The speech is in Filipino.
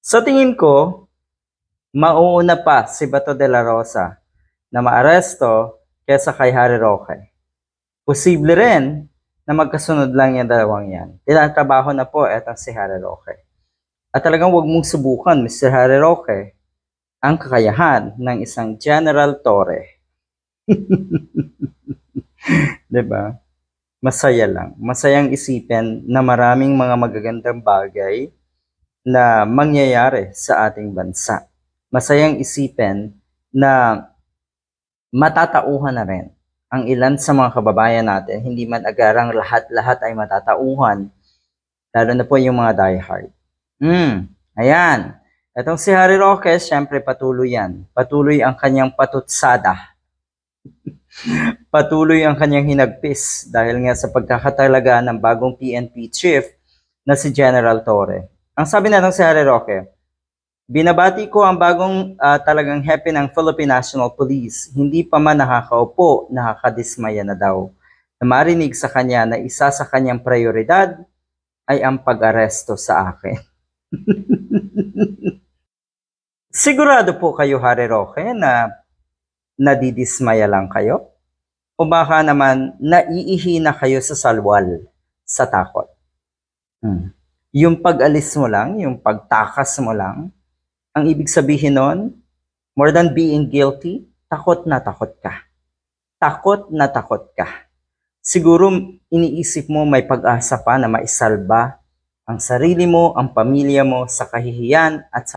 Sa tingin ko, mauuna pa si Bato de la Rosa na maaresto kaysa kay Harry Roque. Posible rin na magkasunod lang yung dalawang yan. Tinatrabaho na po etong si Harry Roque. At talagang huwag mong subukan, Mr. Harry Roque, ang kakayahan ng isang General Torre. Diba? Masaya lang. Masayang isipin na maraming mga magagandang bagay na mangyayari sa ating bansa. Masayang isipin na matatauhan na rin ang ilan sa mga kababayan natin, hindi man agarang lahat-lahat ay matatauhan, lalo na po yung mga diehard. Ayan. Itong si Harry Roque, syempre patuloy yan. Patuloy ang kanyang patutsada. Patuloy ang kanyang hinagpis dahil nga sa pagkakatalaga ng bagong PNP chief na si General Torre. Ang sabi natong si Harry Roque, binabati ko ang bagong talagang hepe ng Philippine National Police. Hindi pa man nakakaupo, nakakadismaya na daw. Na marinig sa kanya na isa sa kanyang prioridad ay ang pag-aresto sa akin. Sigurado po kayo, Harry Roque, na nadidismaya lang kayo? O baka naman naiihi na kayo sa salwal, sa takot? Yung pag-alis mo lang, yung pagtakas mo lang, ang ibig sabihin nun, more than being guilty, takot na takot ka. Takot na takot ka. Siguro iniisip mo may pag-asa pa na maisalba ang sarili mo, ang pamilya mo sa kahihiyan at sa